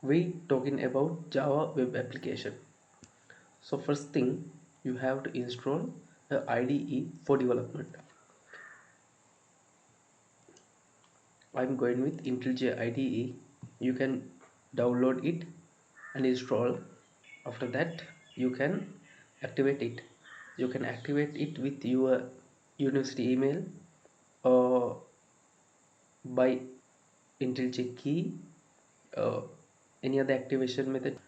we talking about Java web application. So first thing, you have to install the IDE for development. I'm going with IntelliJ IDE. You can download it and install. After that, you can activate it. You can activate it with your university email or by IntelliJ key, uh, any other activation method.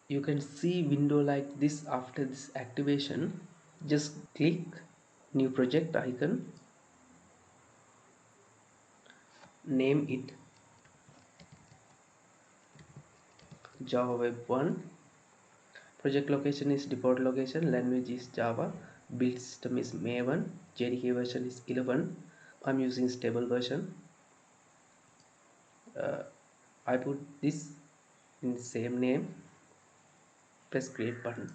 You can see window like this after this activation. Just click new project icon, name it Java Web 1. Project location is default location, language is Java, build system is Maven, JDK version is 11. I'm using stable version. I put this in the same name, press create button.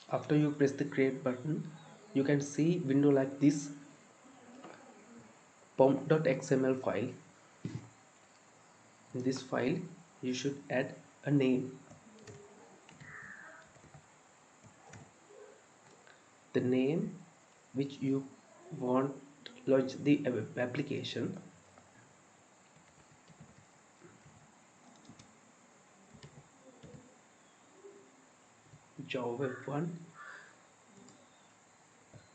After you press the create button, you can see window like this, pom.xml file. In this file you should add a name, the name which you want launch the application. Java Web 1,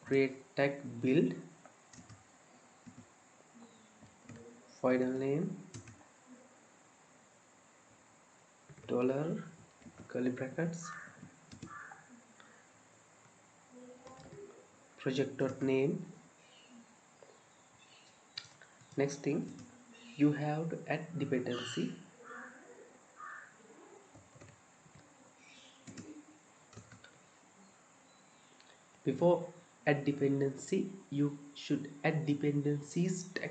create tag build, final name dollar curly brackets, project.name. Next thing, you have to add dependency. Before add dependency, you should add dependencies tag,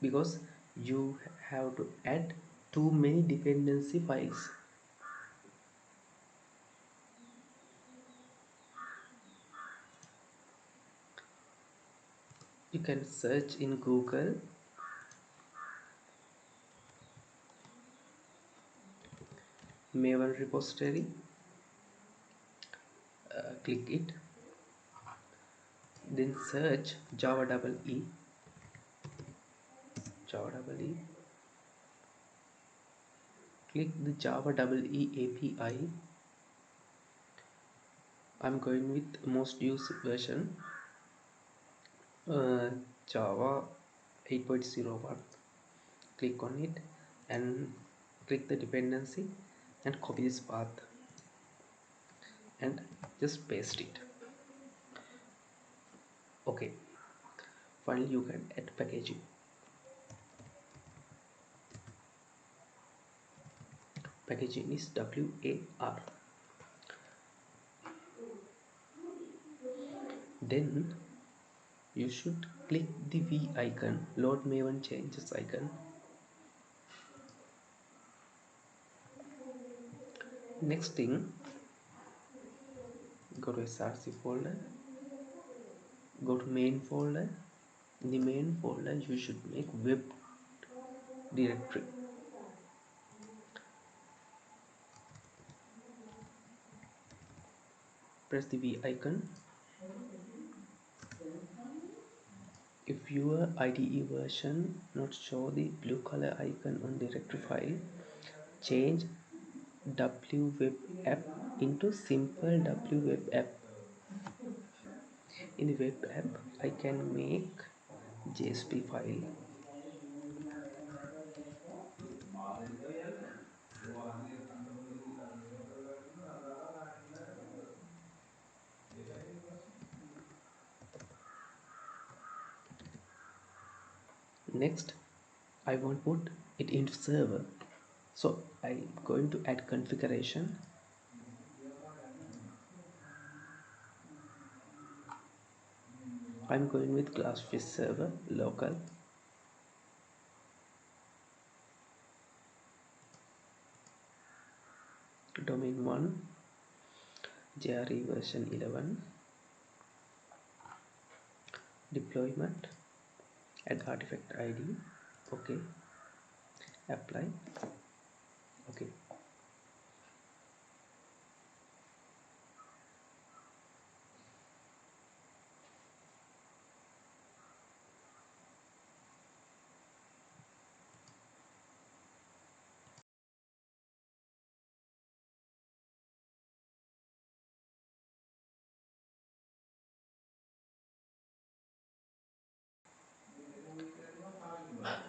because you have to add too many dependency files. You can search in Google Maven repository, click it, then search Java double E, click the Java double E API. I'm going with most used version, Java 8.01. Click on it and click the dependency and copy this path and just paste it. Okay, finally you can add packaging. Packaging is WAR. Then you should click the V icon, load Maven changes icon. Next thing, go to src folder, go to main folder. In the main folder you should make web directory. Press the V icon. If your IDE version not show the blue color icon on directory file, change wweb app into simple wweb app. In the web app I can make JSP file. Next I want to put it into server, so I'm going to add configuration. I'm going with Glassfish server local. Domain 1, JRE version 11, deployment, add artifact ID, okay, apply, okay.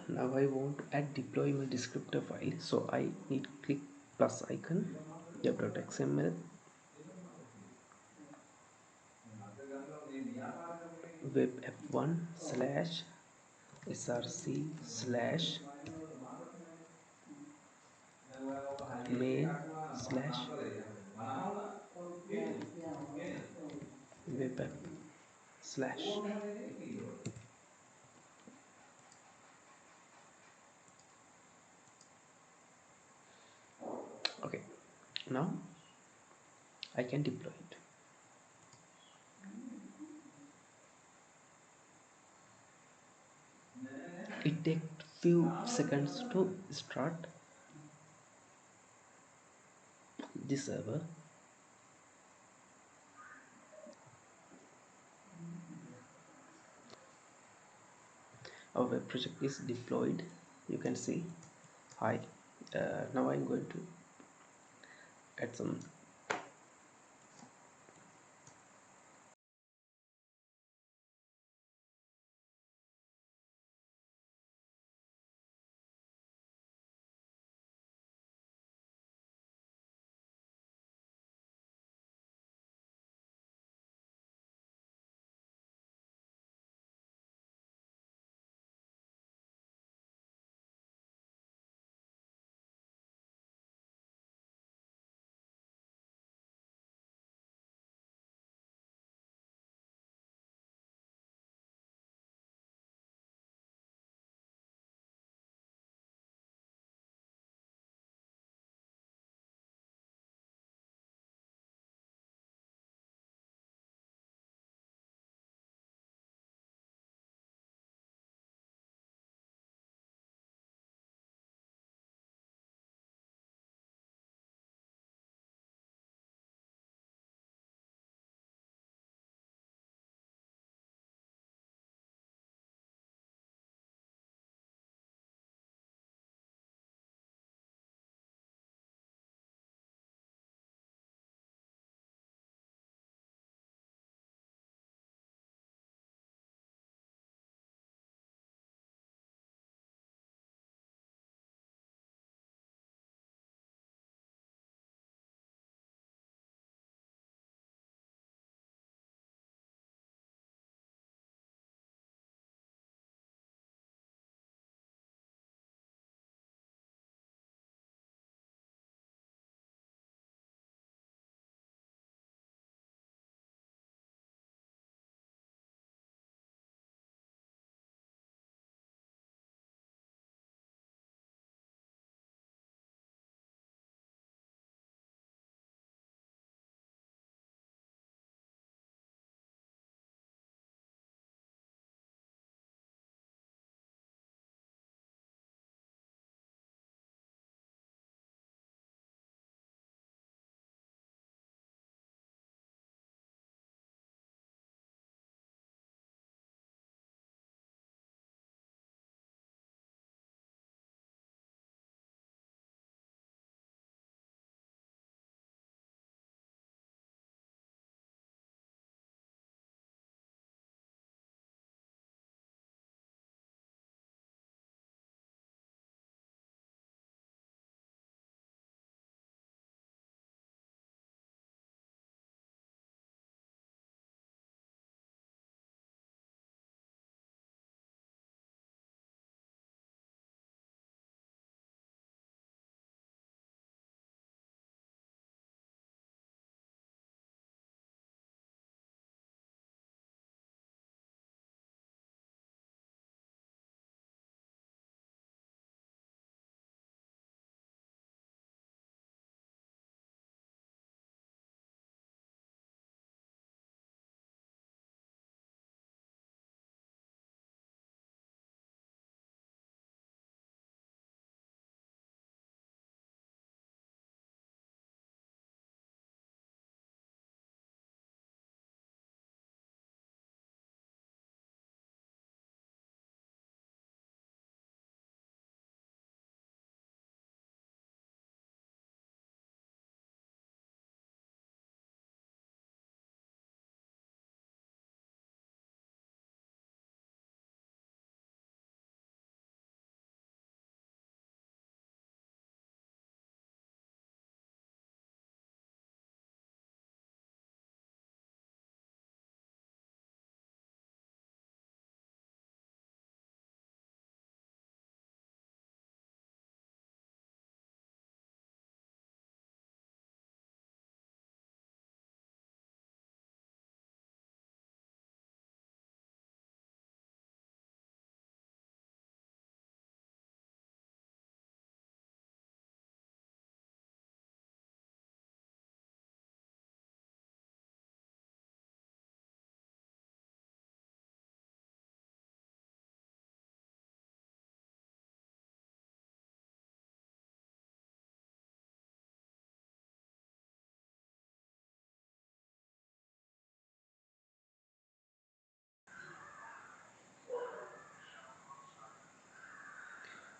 Now I want to add deployment descriptor file, so I need click plus icon, web.xml, web f1 slash src slash main slash web app slash. Okay, now I can deploy it. It takes few seconds to start the server. Our web project is deployed. You can see. Hi. Now I'm going to add some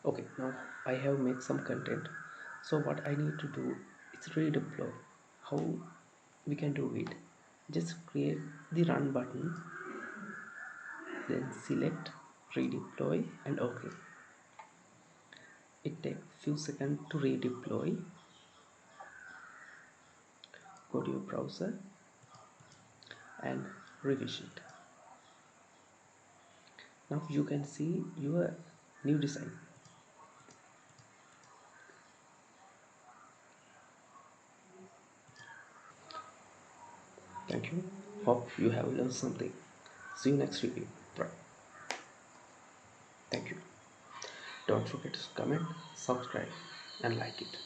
Okay, now I have made some content. So what I need to do is redeploy. How we can do it? Just create the run button, then select redeploy and OK. It takes few seconds to redeploy. Go to your browser and refresh it. Now you can see your new design. Thank you. Hope you have learned something. See you next video. Bye. Thank you. Don't forget to comment, subscribe and like it.